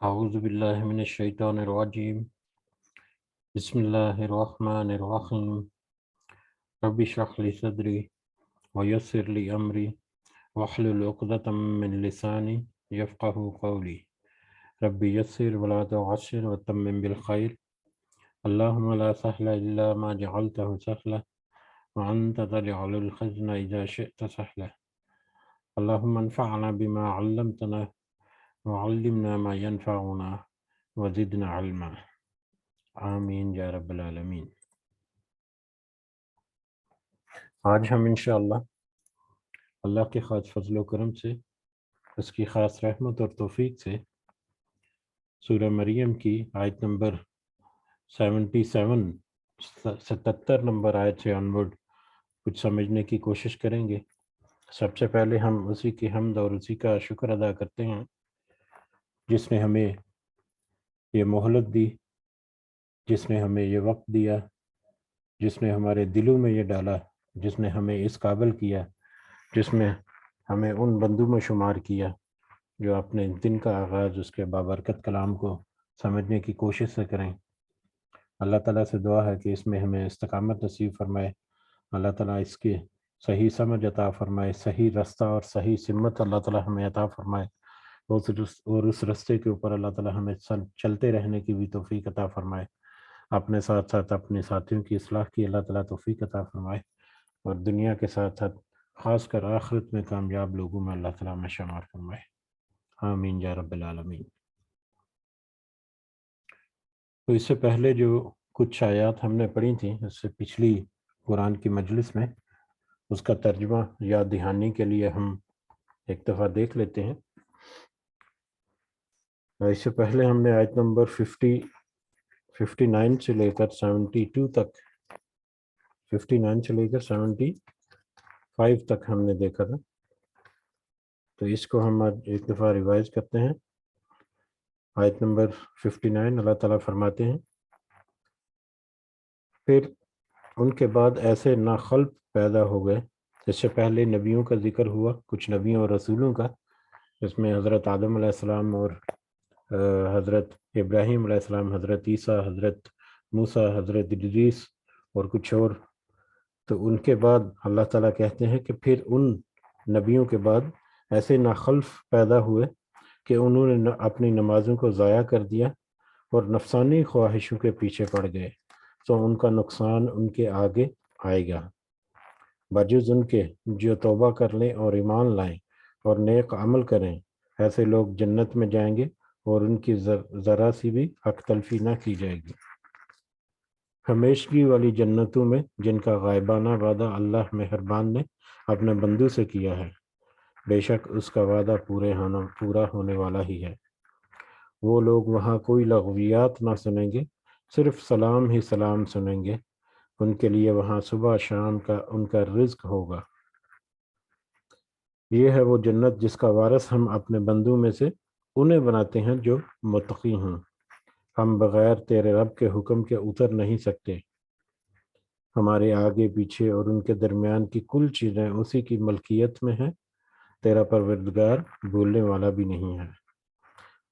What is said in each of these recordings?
أعوذ بالله من الشيطان الرجيم. بسم الله الرحمن الرحيم. رب اشرح لي صدري ويسر لي أمري واحلل عقدة من لساني يفقه قولي. رب يسر ولا تعسر وتمم بالخير. اللهم لا سهل إلا ما جعلته سهلا وأنت تجعل الحزن إذا شئت سهلا. اللهم انفعنا بما علمتنا وعلمنا ما ينفعنا وزدنا علما. آمین یا رب العالمین۔ آج ہم انشاءاللہ اللہ کے خاص فضل و کرم سے، اس کی خاص رحمت اور توفیق سے، سورہ مریم کی آیت نمبر 77 نمبر آیت سے آنورڈ کچھ سمجھنے کی کوشش کریں گے۔ سب سے پہلے ہم اسی کی حمد اور اسی کا شکر ادا کرتے ہیں جس نے ہمیں یہ مہلت دی، جس نے ہمیں یہ وقت دیا، جس نے ہمارے دلوں میں یہ ڈالا، جس نے ہمیں اس قابل کیا، جس میں ہمیں ان بندوں میں شمار کیا جو اپنے دن کا آغاز اس کے بابرکت کلام کو سمجھنے کی کوشش سے کریں۔ اللہ تعالیٰ سے دعا ہے کہ اس میں ہمیں استقامت نصیب فرمائے، اللہ تعالیٰ اس کی صحیح سمجھ عطا فرمائے، صحیح رستہ اور صحیح سمت اللہ تعالیٰ ہمیں عطا فرمائے، اور اس رستے کے اوپر اللہ تعالیٰ ہمیں چلتے رہنے کی بھی توفیق عطا فرمائے، اپنے ساتھ ساتھ اپنے ساتھیوں کی اصلاح کی اللہ تعالیٰ توفیق عطا فرمائے، اور دنیا کے ساتھ ساتھ خاص کر آخرت میں کامیاب لوگوں میں اللہ تعالیٰ میں شمار فرمائے، آمین یا رب العالمین۔ تو اس سے پہلے جو کچھ آیات ہم نے پڑھی تھیں اس سے پچھلی قرآن کی مجلس میں، اس کا ترجمہ یاد دہانی کے لیے ہم ایک دفعہ دیکھ لیتے ہیں۔ اس سے پہلے ہم نے آیت نمبر 59 سے لے کر 72 تک، 59 سے لے کر 75 تک ہم نے دیکھا تھا، تو اس کو ہم آج ایک دفعہ ریوائز کرتے ہیں۔ آیت نمبر 59 اللہ تعالیٰ فرماتے ہیں، پھر ان کے بعد ایسے ناخلف پیدا ہو گئے۔ اس سے پہلے نبیوں کا ذکر ہوا، کچھ نبیوں اور رسولوں کا، جس میں حضرت آدم علیہ السلام اور حضرت ابراہیم علیہ السلام، حضرت عیسیٰ، حضرت موسیٰ، حضرت ادریس اور کچھ اور۔ تو ان کے بعد اللہ تعالیٰ کہتے ہیں کہ پھر ان نبیوں کے بعد ایسے ناخلف پیدا ہوئے کہ انہوں نے اپنی نمازوں کو ضائع کر دیا اور نفسانی خواہشوں کے پیچھے پڑ گئے، تو ان کا نقصان ان کے آگے آئے گا، بجز ان کے جو توبہ کر لیں اور ایمان لائیں اور نیک عمل کریں، ایسے لوگ جنت میں جائیں گے اور ان کی ذرا سی بھی حق تلفی نہ کی جائے گی، ہمیشگی والی جنتوں میں جن کا غائبانہ وعدہ اللہ مہربان نے اپنے بندوں سے کیا ہے، بے شک اس کا وعدہ پورا ہونے والا ہی ہے۔ وہ لوگ وہاں کوئی لغویات نہ سنیں گے، صرف سلام ہی سلام سنیں گے، ان کے لیے وہاں صبح شام کا ان کا رزق ہوگا۔ یہ ہے وہ جنت جس کا وارث ہم اپنے بندوں میں سے انہیں بناتے ہیں جو متقی ہوں۔ ہم بغیر تیرے رب کے حکم کے اتر نہیں سکتے، ہمارے آگے پیچھے اور ان کے درمیان کی کل چیزیں اسی کی ملکیت میں ہیں، تیرا پروردگار بھولنے والا بھی نہیں ہے۔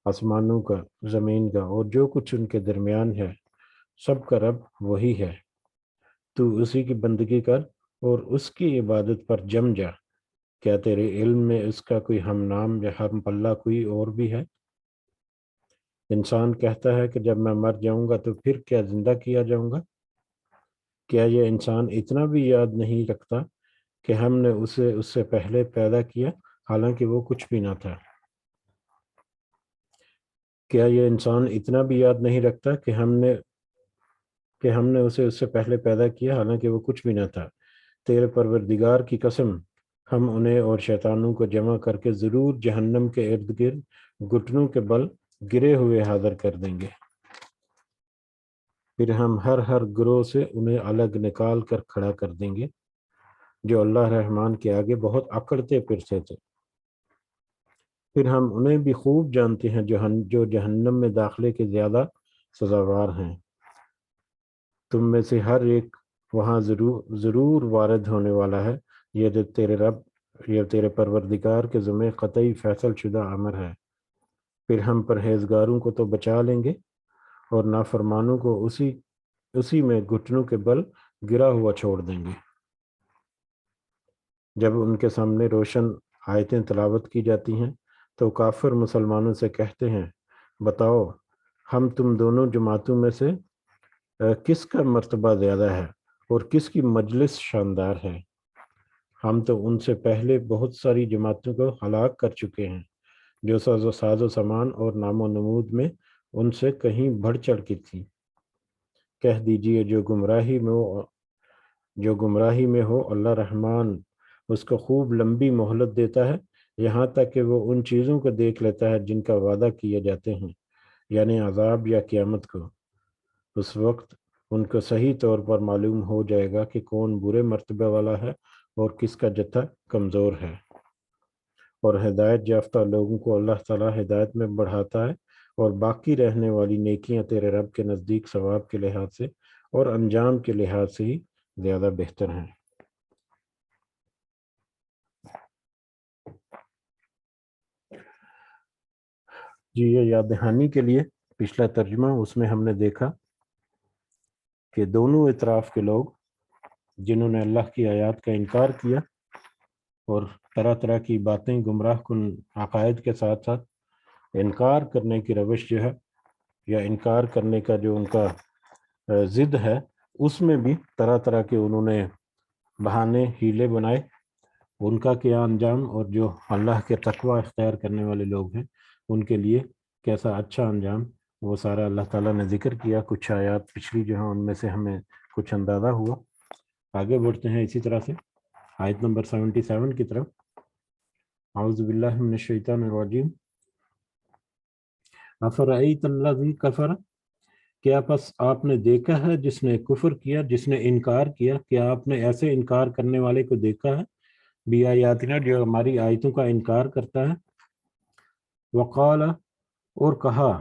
آسمانوں کا، زمین کا اور جو کچھ ان کے درمیان ہے، سب کا رب وہی ہے، تو اسی کی بندگی کر اور اس کی عبادت پر جم جا، کیا تیرے علم میں اس کا کوئی ہم نام یا ہم پلہ کوئی اور بھی ہے؟ انسان کہتا ہے کہ جب میں مر جاؤں گا تو پھر کیا زندہ کیا جاؤں گا؟ کیا یہ انسان اتنا بھی یاد نہیں رکھتا کہ ہم نے اسے اس سے پہلے پیدا کیا حالانکہ وہ کچھ بھی نہ تھا؟ کیا یہ انسان اتنا بھی یاد نہیں رکھتا کہ ہم نے اسے اس سے پہلے پیدا کیا حالانکہ وہ کچھ بھی نہ تھا؟ تیرے پروردگار کی قسم، ہم انہیں اور شیطانوں کو جمع کر کے ضرور جہنم کے ارد گرد گھٹنوں کے بل گرے ہوئے حاضر کر دیں گے، پھر ہم ہر گروہ سے انہیں الگ نکال کر کھڑا کر دیں گے جو اللہ رحمان کے آگے بہت اکڑتے پھرتے تھے، پھر ہم انہیں بھی خوب جانتے ہیں جو جہنم میں داخلے کے زیادہ سزاوار ہیں۔ تم میں سے ہر ایک وہاں ضرور وارد ہونے والا ہے، یہ تیرے پروردگار کے ذمہ قطعی فیصل شدہ امر ہے۔ پھر ہم پرہیزگاروں کو تو بچا لیں گے اور نافرمانوں کو اسی میں گھٹنوں کے بل گرا ہوا چھوڑ دیں گے۔ جب ان کے سامنے روشن آیتیں تلاوت کی جاتی ہیں تو کافر مسلمانوں سے کہتے ہیں بتاؤ ہم تم دونوں جماعتوں میں سے کس کا مرتبہ زیادہ ہے اور کس کی مجلس شاندار ہے؟ ہم تو ان سے پہلے بہت ساری جماعتوں کو ہلاک کر چکے ہیں جو ساز و سامان اور نام و نمود میں ان سے کہیں بڑھ چڑھ کی تھی۔ کہہ دیجئے جو گمراہی میں ہو اللہ رحمان اس کو خوب لمبی مہلت دیتا ہے یہاں تک کہ وہ ان چیزوں کو دیکھ لیتا ہے جن کا وعدہ کیے جاتے ہیں، یعنی عذاب یا قیامت کو۔ اس وقت ان کو صحیح طور پر معلوم ہو جائے گا کہ کون برے مرتبہ والا ہے اور کس کا جتھا کمزور ہے۔ اور ہدایت یافتہ لوگوں کو اللہ تعالیٰ ہدایت میں بڑھاتا ہے اور باقی رہنے والی نیکیاں تیرے رب کے نزدیک ثواب کے لحاظ سے اور انجام کے لحاظ سے ہی زیادہ بہتر ہیں۔ جی یہ یاد دہانی کے لیے پچھلا ترجمہ، اس میں ہم نے دیکھا کہ دونوں اطراف کے لوگ جنہوں نے اللہ کی آیات کا انکار کیا اور طرح طرح کی باتیں گمراہ کن عقائد کے ساتھ ساتھ انکار کرنے کی روش جو ہے یا انکار کرنے کا جو ان کا ضد ہے، اس میں بھی طرح طرح کے انہوں نے بہانے ہیلے بنائے۔ ان کا کیا انجام، اور جو اللہ کے تقوی اختیار کرنے والے لوگ ہیں ان کے لیے کیسا اچھا انجام، وہ سارا اللہ تعالیٰ نے ذکر کیا۔ کچھ آیات پچھلی جو ہیں ان میں سے ہمیں کچھ اندازہ ہوا۔ آگے بڑھتے ہیں اسی طرح سے آیت نمبر 77 کی طرف۔ اعوذ باللہ من الشیطان الرجیم۔ افرأیت الذی کفر، کیا پس آپ نے دیکھا ہے جس نے کفر کیا، جس نے انکار کیا، کیا آپ نے ایسے انکار کرنے والے کو دیکھا ہے بی آیاتنا، جو ہماری آیتوں کا انکار کرتا ہے۔ وقال، اور کہا،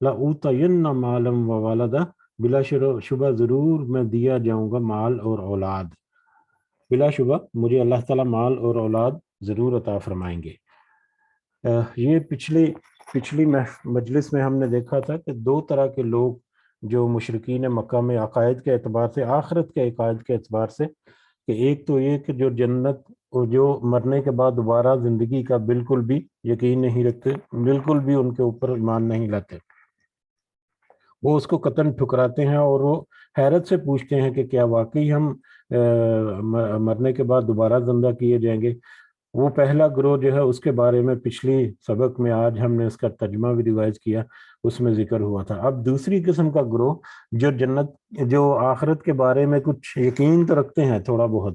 لأوتین مالا وولدا، بلا شبہ ضرور میں دیا جاؤں گا مال اور اولاد، بلا شبہ مجھے اللہ تعالیٰ مال اور اولاد ضرور عطا فرمائیں گے۔ یہ پچھلی مجلس میں ہم نے دیکھا تھا کہ دو طرح کے لوگ جو مشرکین مکہ میں عقائد کے اعتبار سے، آخرت کے عقائد کے اعتبار سے، کہ ایک تو یہ کہ جو جنت اور جو مرنے کے بعد دوبارہ زندگی کا بالکل بھی یقین نہیں رکھتے، بالکل بھی ان کے اوپر ایمان نہیں لاتے، وہ اس کو قطعاً ٹھکراتے ہیں اور وہ حیرت سے پوچھتے ہیں کہ کیا واقعی ہم مرنے کے بعد دوبارہ زندہ کیے جائیں گے۔ وہ پہلا گروہ جو ہے اس کے بارے میں پچھلی سبق میں آج ہم نے اس کا ترجمہ بھی ریوائز کیا، اس میں ذکر ہوا تھا۔ اب دوسری قسم کا گروہ جو آخرت کے بارے میں کچھ یقین تو رکھتے ہیں تھوڑا بہت،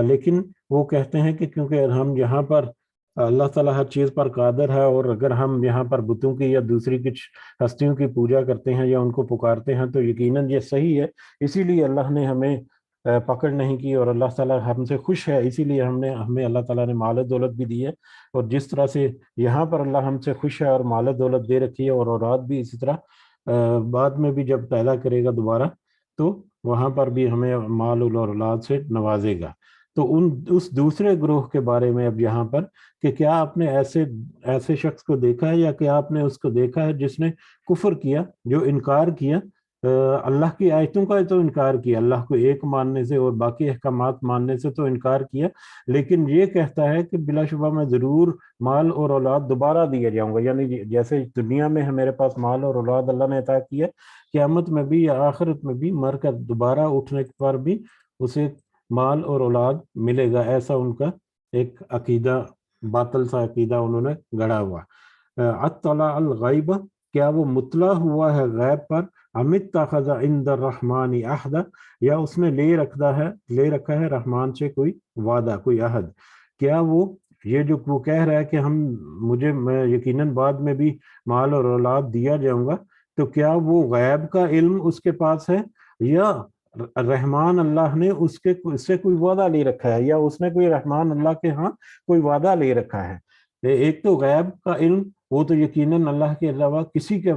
لیکن وہ کہتے ہیں کہ کیونکہ ہم یہاں پر اللہ تعالیٰ ہر چیز پر قادر ہے، اور اگر ہم یہاں پر بتوں کی یا دوسری کچھ ہستیوں کی پوجا کرتے ہیں یا ان کو پکارتے ہیں تو یقیناً یہ صحیح ہے، اسی لیے اللہ نے ہمیں پکڑ نہیں کی، اور اللہ تعالیٰ ہم سے خوش ہے، اسی لیے ہمیں اللہ تعالیٰ نے مال و دولت بھی دی ہے، اور جس طرح سے یہاں پر اللہ ہم سے خوش ہے اور مال و دولت دے رکھی ہے، اور اولاد بھی اسی طرح بعد میں بھی جب پیدا کرے گا دوبارہ تو وہاں پر بھی ہمیں مال اور اولاد سے نوازے گا۔ تو اس دوسرے گروہ کے بارے میں اب یہاں پر کہ کیا آپ نے ایسے شخص کو دیکھا ہے، یا کیا آپ نے اس کو دیکھا ہے جس نے کفر کیا، جو انکار کیا اللہ کی آیتوں کا تو انکار کیا، اللہ کو ایک ماننے سے اور باقی احکامات ماننے سے تو انکار کیا، لیکن یہ کہتا ہے کہ بلا شبہ میں ضرور مال اور اولاد دوبارہ دیا جاؤں گا، یعنی جیسے دنیا میں میرے پاس مال اور اولاد اللہ نے عطا کیا، قیامت میں بھی یا آخرت میں بھی مر کر دوبارہ اٹھنے پر بھی اسے مال اور اولاد ملے گا۔ ایسا ان کا ایک عقیدہ، باطل سا عقیدہ انہوں نے گڑھا ہوا۔ اطلع الغیب، کیا وہ مطلع ہوا ہے غیب پر، ام اتخذ عند الرحمن عہدا، یا اس نے لے رکھا ہے رحمان سے کوئی وعدہ، کوئی عہد۔ کیا وہ یہ جو وہ کہہ رہا ہے کہ میں یقیناً بعد میں بھی مال اور اولاد دیا جاؤں گا، تو کیا وہ غیب کا علم اس کے پاس ہے، یا رحمان اللہ نے اس سے کوئی وعدہ لے رکھا ہے، یا اس نے کوئی رحمان اللہ کے ہاں کوئی وعدہ لے رکھا ہے؟ ایک تو غیب کا علم وہ تو یقیناً اللہ کے علاوہ کسی کے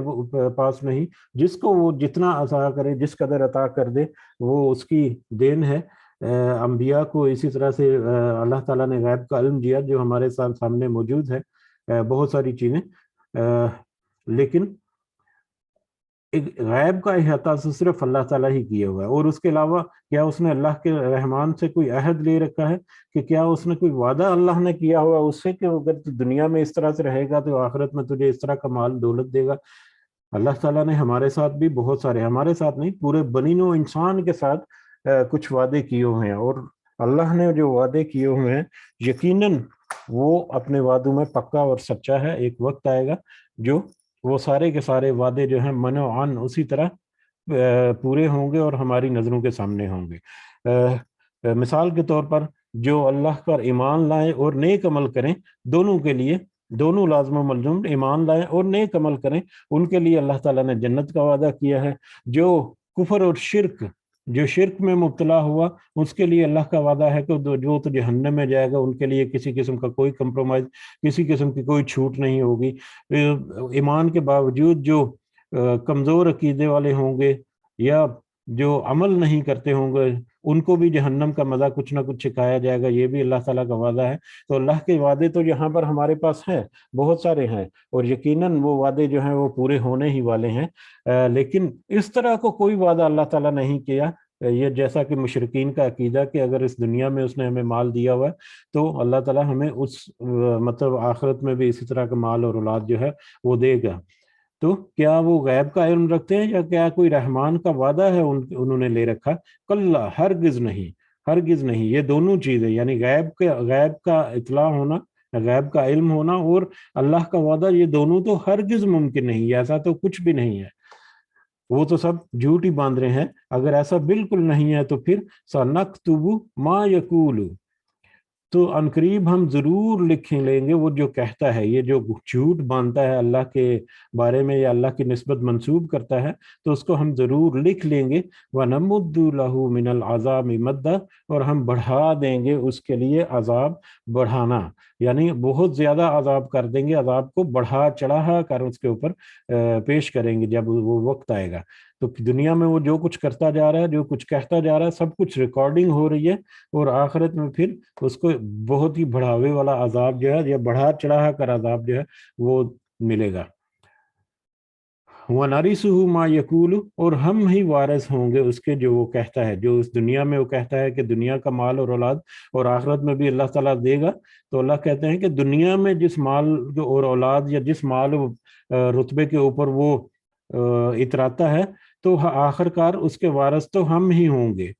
پاس نہیں، جس کو وہ جتنا عطا کرے، جس قدر عطا کر دے وہ اس کی دین ہے۔ انبیاء کو اسی طرح سے اللہ تعالیٰ نے غیب کا علم دیا جو ہمارے سامنے موجود ہے، بہت ساری چیزیں، لیکن ایک غیب کا احاطہ تو صرف اللہ تعالیٰ ہی کیا ہوا ہے، اور اس کے علاوہ کیا اس نے اللہ کے رحمان سے کوئی عہد لے رکھا ہے کہ کیا اس نے کوئی وعدہ اللہ نے کیا ہوا اس سے کہ اگر تو دنیا میں اس طرح سے رہے گا تو آخرت میں تجھے اس طرح کا مال دولت دے گا؟ اللہ تعالیٰ نے ہمارے ساتھ بھی بہت سارے، ہمارے ساتھ نہیں پورے بنی نوع انسان کے ساتھ کچھ وعدے کیے ہوئے ہیں، اور اللہ نے جو وعدے کیے ہوئے ہیں یقیناً وہ اپنے وعدوں میں پکا اور سچا ہے۔ ایک وقت آئے گا جو وہ سارے کے سارے وعدے جو ہیں من و عن اسی طرح پورے ہوں گے اور ہماری نظروں کے سامنے ہوں گے۔ مثال کے طور پر جو اللہ پر ایمان لائیں اور نیک عمل کریں، دونوں کے لیے، دونوں لازم و ملزوم، ایمان لائیں اور نیک عمل کریں، ان کے لیے اللہ تعالیٰ نے جنت کا وعدہ کیا ہے۔ جو کفر اور شرک، جو شرک میں مبتلا ہوا، اس کے لیے اللہ کا وعدہ ہے کہ جو تو جہنم میں جائے گا ان کے لیے کسی قسم کا کوئی کمپرومائز، کسی قسم کی کوئی چھوٹ نہیں ہوگی۔ ایمان کے باوجود جو کمزور عقیدے والے ہوں گے یا جو عمل نہیں کرتے ہوں گے، ان کو بھی جہنم کا مزہ کچھ نہ کچھ چکھایا جائے گا، یہ بھی اللہ تعالیٰ کا وعدہ ہے۔ تو اللہ کے وعدے تو یہاں پر ہمارے پاس ہیں، بہت سارے ہیں، اور یقیناً وہ وعدے جو ہیں وہ پورے ہونے ہی والے ہیں۔ لیکن اس طرح کو کوئی وعدہ اللہ تعالیٰ نہیں کیا، یہ جیسا کہ مشرکین کا عقیدہ کہ اگر اس دنیا میں اس نے ہمیں مال دیا ہوا ہے تو اللہ تعالیٰ ہمیں اس مطلب آخرت میں بھی اسی طرح کا مال اور اولاد جو ہے وہ دے گا۔ تو کیا وہ غیب کا علم رکھتے ہیں یا کیا کوئی رحمان کا وعدہ ہے انہوں نے لے رکھا؟ کلا، ہرگز نہیں، ہرگز نہیں۔ یہ دونوں چیزیں یعنی غیب کا اطلاع ہونا، غیب کا علم ہونا اور اللہ کا وعدہ، یہ دونوں تو ہرگز ممکن نہیں، ایسا تو کچھ بھی نہیں ہے، وہ تو سب جھوٹ ہی باندھ رہے ہیں۔ اگر ایسا بالکل نہیں ہے تو پھر سَنَكْتُبُ مَا يَقُولُ، تو عنقریب ہم ضرور لکھیں لیں گے وہ جو کہتا ہے، یہ جو جھوٹ باندھتا ہے اللہ کے بارے میں یا اللہ کی نسبت منسوب کرتا ہے، تو اس کو ہم ضرور لکھ لیں گے۔ وَنَمُدُّ لَهُ مِنَ الْعَذَابِ مَدًّا، اور ہم بڑھا دیں گے اس کے لیے عذاب بڑھانا، یعنی بہت زیادہ عذاب کر دیں گے، عذاب کو بڑھا چڑھا کر اس کے اوپر پیش کریں گے جب وہ وقت آئے گا۔ تو دنیا میں وہ جو کچھ کرتا جا رہا ہے، جو کچھ کہتا جا رہا ہے، سب کچھ ریکارڈنگ ہو رہی ہے، اور آخرت میں پھر اس کو بہت ہی بڑھاوے والا عذاب جو ہے یا بڑھا چڑھا کر عذاب جو ہے وہ ملے گا۔ وَنَرِثُهُ مَا يَقُولُ، اور ہم ہی وارث ہوں گے اس کے جو وہ کہتا ہے، جو اس دنیا میں وہ کہتا ہے کہ دنیا کا مال اور اولاد اور آخرت میں بھی اللہ تعالیٰ دے گا۔ تو اللہ کہتے ہیں کہ دنیا میں جس مال اور اولاد یا جس مال و رتبے کے اوپر وہ اتراتا ہے، تو آخر کار اس کے وارث تو ہم ہی ہوں گے۔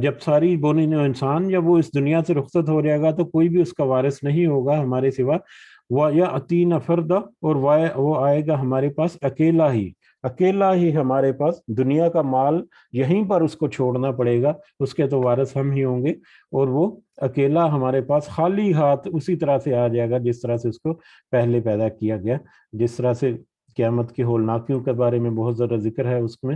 جب ساری بونی نوع انسان یا وہ اس دنیا سے رخصت ہو جائے گا تو کوئی بھی اس کا وارث نہیں ہوگا ہمارے سوا۔ وَيَأْتِينَ فَرْدًا، اور وہ آئے گا ہمارے پاس اکیلا ہی، اکیلا ہی ہمارے پاس، دنیا کا مال یہیں پر اس کو چھوڑنا پڑے گا، اس کے تو وارث ہم ہی ہوں گے، اور وہ اکیلا ہمارے پاس خالی ہاتھ اسی طرح سے آ جائے گا جس طرح سے اس کو پہلے پیدا کیا گیا، جس طرح سے قیامت کی ہولناکیوں کے بارے میں بہت زیادہ ذکر ہے اس میں،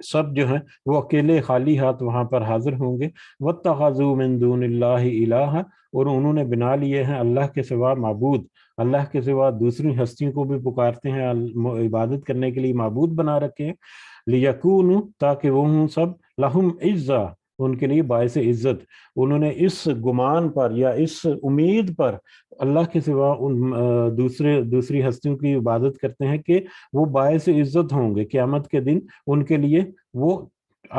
سب جو ہیں وہ اکیلے خالی ہاتھ وہاں پر حاضر ہوں گے۔ وَاتَّخَذُوا مِن دُونِ اللَّهِ إِلَٰهًا، اور انہوں نے بنا لیے ہیں اللہ کے سوا معبود، اللہ کے سوا دوسری ہستیوں کو بھی پکارتے ہیں، عبادت کرنے کے لیے معبود بنا رکھے ہیں۔ لِيَكُونُوا، تاکہ وہ ہوں سب، لَهُمْ عِزًّا، ان کے لیے باعث عزت۔ انہوں نے اس گمان پر یا اس امید پر اللہ کے سوا دوسری ہستیوں کی عبادت کرتے ہیں کہ وہ باعث عزت ہوں گے قیامت کے دن، ان کے لیے وہ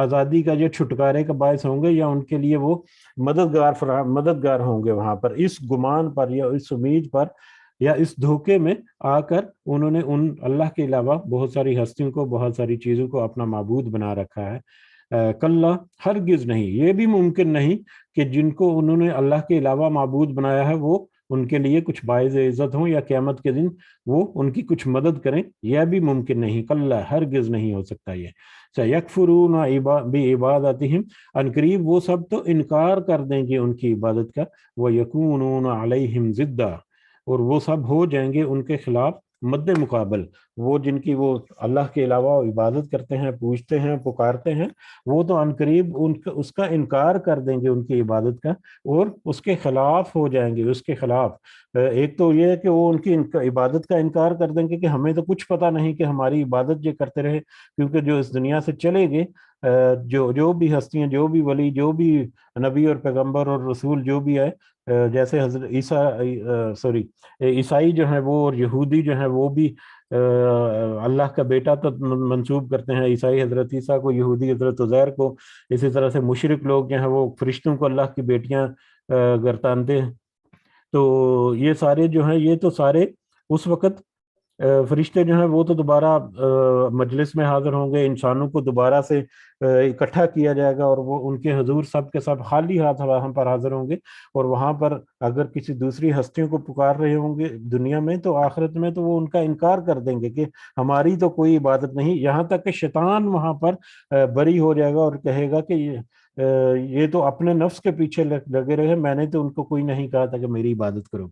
آزادی کا جو چھٹکارے کا باعث ہوں گے، یا ان کے لیے وہ مددگار ہوں گے وہاں پر۔ اس گمان پر یا اس امید پر یا اس دھوکے میں آ کر انہوں نے ان اللہ کے علاوہ بہت ساری ہستیوں کو، بہت ساری چیزوں کو اپنا معبود بنا رکھا ہے۔ کلا، ہرگز نہیں، یہ بھی ممکن نہیں کہ جن کو انہوں نے اللہ کے علاوہ معبود بنایا ہے وہ ان کے لیے کچھ باعث عزت ہوں یا قیامت کے دن وہ ان کی کچھ مدد کریں، یہ بھی ممکن نہیں، کلا، ہرگز نہیں ہو سکتا یہ۔ سَيَكْفُرُونَ بِعِبَادَتِهِمْ، عنقریب وہ سب تو انکار کر دیں گے ان کی عبادت کا۔ وَيَكُونُونَ عَلَيْهِمْ ضِدًّا، اور وہ سب ہو جائیں گے ان کے خلاف مد مقابل، وہ جن کی وہ اللہ کے علاوہ عبادت کرتے ہیں، پوجتے ہیں، پکارتے ہیں، وہ تو عنقریب اس کا انکار کر دیں گے ان کی عبادت کا، اور اس کے خلاف ہو جائیں گے، اس کے خلاف۔ ایک تو یہ ہے کہ وہ ان کی عبادت کا انکار کر دیں گے کہ ہمیں تو کچھ پتہ نہیں کہ ہماری عبادت یہ کرتے رہے، کیونکہ جو اس دنیا سے چلے گئے جو بھی ہستیاں، جو بھی ولی، جو بھی نبی اور پیغمبر اور رسول جو بھی ہے، جیسے حضرت عیسائی جو ہیں وہ اور یہودی جو ہیں وہ بھی اللہ کا بیٹا تو منسوب کرتے ہیں، عیسائی حضرت عیسیٰ کو، یہودی حضرت عزیر کو، اسی طرح سے مشرک لوگ جو ہیں وہ فرشتوں کو اللہ کی بیٹیاں گردانتے ہیں۔ تو یہ سارے جو ہیں، یہ تو سارے اس وقت فرشتے جو ہیں وہ تو دوبارہ مجلس میں حاضر ہوں گے، انسانوں کو دوبارہ سے اکٹھا کیا جائے گا، اور وہ ان کے حضور سب کے سب خالی ہاتھ ہم پر حاضر ہوں گے، اور وہاں پر اگر کسی دوسری ہستیوں کو پکار رہے ہوں گے دنیا میں، تو آخرت میں تو وہ ان کا انکار کر دیں گے کہ ہماری تو کوئی عبادت نہیں، یہاں تک کہ شیطان وہاں پر بری ہو جائے گا اور کہے گا کہ یہ تو اپنے نفس کے پیچھے لگے رہے، میں نے تو ان کو کوئی نہیں کہا تھا کہ میری عبادت کرو،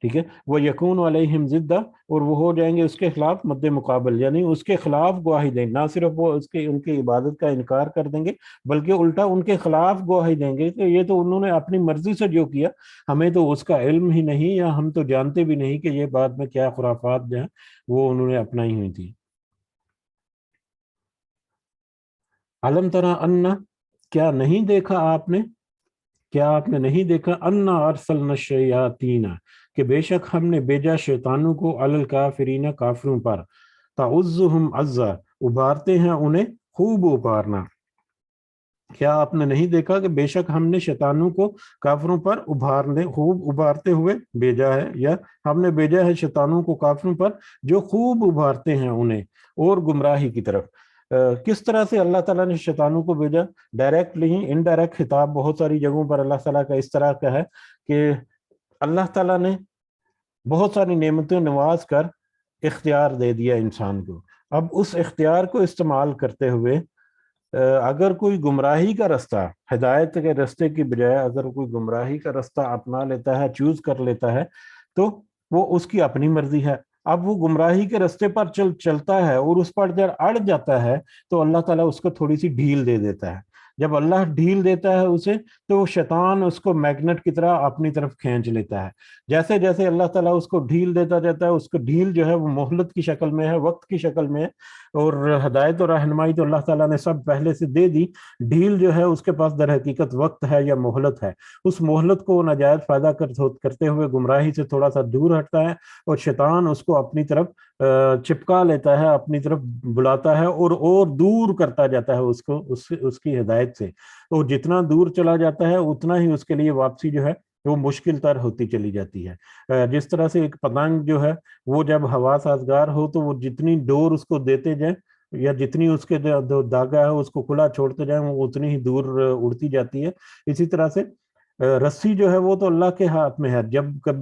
ٹھیک ہے۔ وہ یکون علیہم ضدہ، اور وہ ہو جائیں گے اس کے خلاف مد مقابل، یعنی اس کے خلاف گواہی دیں، نہ صرف وہ ان کی عبادت کا انکار کر دیں گے، بلکہ الٹا ان کے خلاف گواہی دیں گے کہ یہ تو انہوں نے اپنی مرضی سے جو کیا، ہمیں تو اس کا علم ہی نہیں، یا ہم تو جانتے بھی نہیں کہ یہ بعد میں کیا خرافات جو ہیں وہ انہوں نے اپنائی ہوئی تھی۔ علم ترى ان، کیا نہیں دیکھا آپ نے، کیا آپ نے نہیں دیکھا، انا ارسلنا الشیاطین، کہ بے شک ہم نے بھیجا شیطانوں کو، علی الکافرین، کافروں پر، تعزهم عزا، ابھارتے ہیں انہیں خوب ابھارنا۔ کیا آپ نے نہیں دیکھا کہ بے شک ہم نے شیطانوں کو کافروں پر خوب ابھارتے ہوئے بھیجا ہے، یا ہم نے بھیجا ہے شیطانوں کو کافروں پر جو خوب ابھارتے ہیں انہیں اور گمراہی کی طرف۔ کس طرح سے اللہ تعالیٰ نے شیطانوں کو بھیجا؟ ڈائریکٹ نہیں، انڈائریکٹ خطاب بہت ساری جگہوں پر اللہ تعالیٰ کا اس طرح کا ہے کہ اللہ تعالیٰ نے بہت ساری نعمتیں نواز کر اختیار دے دیا انسان کو، اب اس اختیار کو استعمال کرتے ہوئے اگر کوئی گمراہی کا رستہ، ہدایت کے رستے کی بجائے اگر کوئی گمراہی کا رستہ اپنا لیتا ہے، چوز کر لیتا ہے، تو وہ اس کی اپنی مرضی ہے۔ اب وہ گمراہی کے رستے پر چلتا ہے اور اس پر جب اڑ جاتا ہے تو اللہ تعالیٰ اس کو تھوڑی سی ڈھیل دے دیتا ہے۔ جب اللہ ڈھیل دیتا ہے اسے، تو وہ شیطان اس کو میگنٹ کی طرح اپنی طرف کھینچ لیتا ہے۔ جیسے جیسے اللہ تعالیٰ اس کو ڈھیل دیتا جاتا ہے، اس کو ڈھیل جو ہے وہ مہلت کی شکل میں ہے، وقت کی شکل میں ہے، اور ہدایت اور رہنمائی تو اللہ تعالیٰ نے سب پہلے سے دے دی، ڈھیل جو ہے اس کے پاس در حقیقت وقت ہے یا مہلت ہے۔ اس مہلت کو ناجائز فائدہ کرتے ہوئے گمراہی سے تھوڑا سا دور ہٹتا ہے، اور شیطان اس کو اپنی طرف چپکا لیتا ہے، اپنی طرف بلاتا ہے، اور دور کرتا جاتا ہے اس کو اس کی ہدایت سے۔ تو جتنا دور چلا جاتا ہے اتنا ہی اس کے لیے واپسی جو ہے وہ مشکل تر ہوتی چلی جاتی ہے۔ جس طرح سے ایک پتنگ جو ہے وہ جب ہوا سازگار ہو تو وہ جتنی ڈور اس کو دیتے جائیں، یا جتنی اس کے داغا ہے اس کو کھلا چھوڑتے جائیں، وہ اتنی ہی دور اڑتی جاتی ہے۔ اسی طرح سے رسی جو ہے وہ تو اللہ کے ہاتھ میں ہے،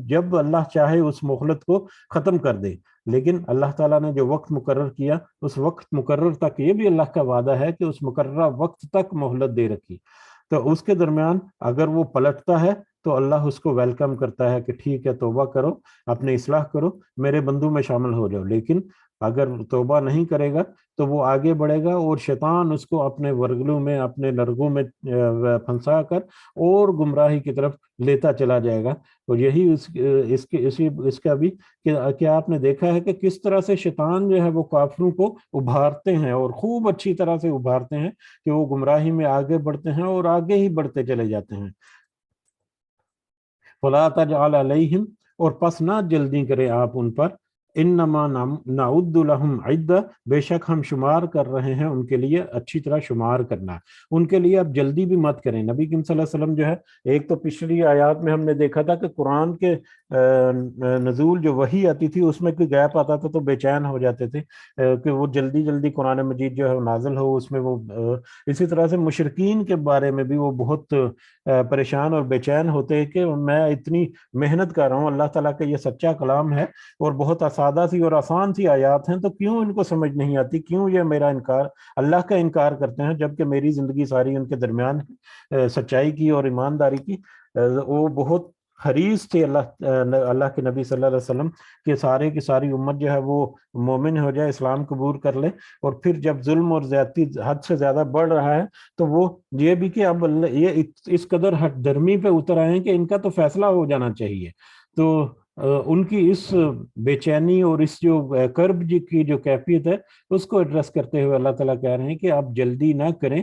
جب اللہ چاہے اس مہلت کو ختم کر دے، لیکن اللہ تعالیٰ نے جو وقت مقرر کیا، اس وقت مقرر تک، یہ بھی اللہ کا وعدہ ہے کہ اس مقررہ وقت تک مہلت دے رکھی، تو اس کے درمیان اگر وہ پلٹتا ہے تو اللہ اس کو ویلکم کرتا ہے کہ ٹھیک ہے، توبہ کرو، اپنی اصلاح کرو، میرے بندوں میں شامل ہو جاؤ۔ لیکن اگر توبہ نہیں کرے گا تو وہ آگے بڑھے گا، اور شیطان اس کو اپنے ورگلوں میں، اپنے لرگوں میں پھنسا کر اور گمراہی کی طرف لیتا چلا جائے گا۔ اور یہی اس کا بھی کہ آپ نے دیکھا ہے کہ کس طرح سے شیطان جو ہے وہ کافروں کو ابھارتے ہیں، اور خوب اچھی طرح سے ابھارتے ہیں کہ وہ گمراہی میں آگے بڑھتے ہیں اور آگے ہی بڑھتے چلے جاتے ہیں۔ فَلَا تَجْعَلْ عَلَيْهِمْ، اور پس نہ جلدی کرے آپ ان پر، انما نعد لهم عدہ، بے شک ہم شمار کر رہے ہیں ان کے لیے، اچھی طرح شمار کرنا، ان کے لیے اب جلدی بھی مت کریں۔ نبی کریم صلی اللہ علیہ وسلم جو ہے، ایک تو پچھلی آیات میں ہم نے دیکھا تھا کہ قرآن کے نزول جو وحی آتی تھی اس میں کوئی گیپ آتا تھا تو بے چین ہو جاتے تھے کہ وہ جلدی جلدی قرآن مجید جو ہے وہ نازل ہو، اس میں وہ اسی طرح سے مشرکین کے بارے میں بھی وہ بہت پریشان اور بے چین ہوتے کہ میں اتنی محنت کر رہا ہوں، اللہ تعالیٰ کا یہ سچا کلام ہے اور بہت سادہ سی اور آسان سی آیات ہیں، تو کیوں ان کو سمجھ نہیں آتی، کیوں یہ میرا انکار، اللہ کا انکار کرتے ہیں، جبکہ میری زندگی ساری ان کے درمیان سچائی کی اور ایمانداری کی۔ وہ بہت حریص تھے اللہ کے نبی صلی اللہ علیہ وسلم کہ سارے کی ساری امت جو ہے وہ مومن ہو جائے، اسلام قبول کر لے، اور پھر جب ظلم اور زیادتی حد سے زیادہ بڑھ رہا ہے تو وہ یہ بھی کہ اب یہ اس قدر ہٹ درمی پہ اتر آئے ہیں کہ ان کا تو فیصلہ ہو جانا چاہیے۔ تو ان کی اس بے چینی اور اس جو کرب جی کی جو کیفیت ہے اس کو ایڈریس کرتے ہوئے اللہ تعالیٰ کہہ رہے ہیں کہ آپ جلدی نہ کریں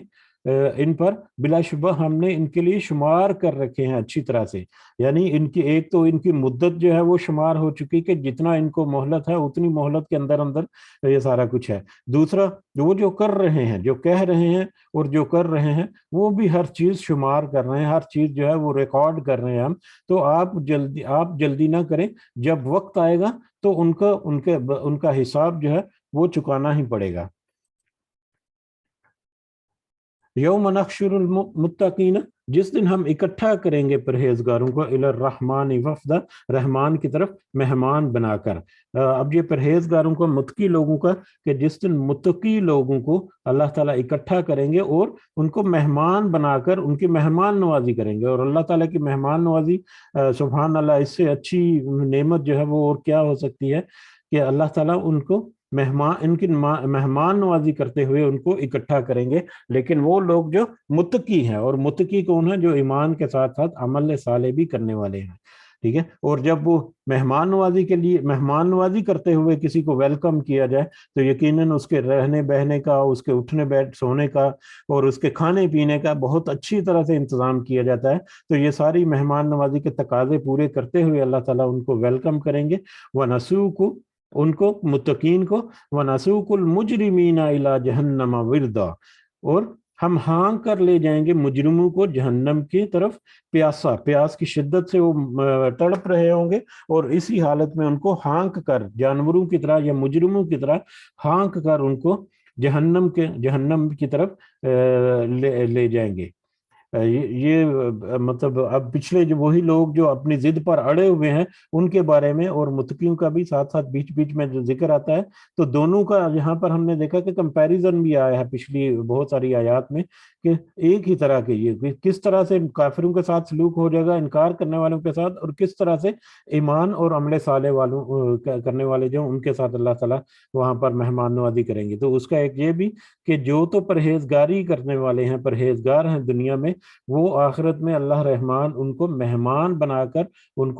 ان پر، بلا شبہ ہم نے ان کے لیے شمار کر رکھے ہیں اچھی طرح سے، یعنی ان کی ایک تو ان کی مدت جو ہے وہ شمار ہو چکی کہ جتنا ان کو مہلت ہے اتنی مہلت کے اندر اندر یہ سارا کچھ ہے۔ دوسرا وہ جو کر رہے ہیں، جو کہہ رہے ہیں اور جو کر رہے ہیں، وہ بھی ہر چیز شمار کر رہے ہیں، ہر چیز جو ہے وہ ریکارڈ کر رہے ہیں ہم۔ تو آپ جلدی نہ کریں، جب وقت آئے گا تو ان کا حساب جو ہے وہ چکانا ہی پڑے گا۔ یوم نحشر المتقین، جس دن ہم اکٹھا کریں گے پرہیزگاروں کو، الی الرحمن وفدا، رحمان کی طرف مہمان بنا کر۔ اب یہ پرہیزگاروں کو، متقی لوگوں کا، کہ جس دن متقی لوگوں کو اللہ تعالیٰ اکٹھا کریں گے اور ان کو مہمان بنا کر ان کی مہمان نوازی کریں گے۔ اور اللہ تعالیٰ کی مہمان نوازی، سبحان اللہ، اس سے اچھی نعمت جو ہے وہ اور کیا ہو سکتی ہے کہ اللہ تعالیٰ ان کو ان کی مہمان نوازی کرتے ہوئے ان کو اکٹھا کریں گے، لیکن وہ لوگ جو متقی ہیں، اور متقی کون ہیں؟ جو ایمان کے ساتھ ساتھ عمل صالح بھی کرنے والے ہیں، ٹھیک ہے۔ اور جب وہ مہمان نوازی کے لیے مہمان نوازی کرتے ہوئے کسی کو ویلکم کیا جائے تو یقیناً اس کے رہنے بہنے کا، اس کے اٹھنے بیٹھ سونے کا اور اس کے کھانے پینے کا بہت اچھی طرح سے انتظام کیا جاتا ہے۔ تو یہ ساری مہمان نوازی کے تقاضے پورے کرتے ہوئے اللہ تعالیٰ ان کو ویلکم کریں گے۔ وَنَسُوقُ، ان کو، متقین کو، وَنَسُوقُ الْمُجْرِمِينَ إِلَى جَهَنَّمَ وِرْدًا، اور ہم ہانک کر لے جائیں گے مجرموں کو جہنم کی طرف، پیاس کی شدت سے وہ تڑپ رہے ہوں گے، اور اسی حالت میں ان کو ہانک کر، جانوروں کی طرح یا مجرموں کی طرح ہانک کر ان کو جہنم کی طرف لے جائیں گے۔ یہ مطلب اب پچھلے جو وہی لوگ جو اپنی ضد پر اڑے ہوئے ہیں ان کے بارے میں، اور متقیوں کا بھی ساتھ ساتھ بیچ بیچ میں جو ذکر آتا ہے، تو دونوں کا یہاں پر ہم نے دیکھا کہ کمپیریزن بھی آیا ہے پچھلی بہت ساری آیات میں، کہ ایک ہی طرح کے یہ کس طرح سے کافروں کے ساتھ سلوک ہو جائے گا، انکار کرنے والوں کے ساتھ، اور کس طرح سے ایمان اور عمل صالح والوں کرنے والے جو ان کے ساتھ اللہ تعالیٰ وہاں پر مہمان نوازی کریں گے۔ تو اس کا ایک یہ بھی کہ جو تو پرہیزگاری کرنے والے ہیں، پرہیزگار ہیں دنیا میں، وہ آخرت میں اللہ رحمان ان کو مہمان بنا کر ان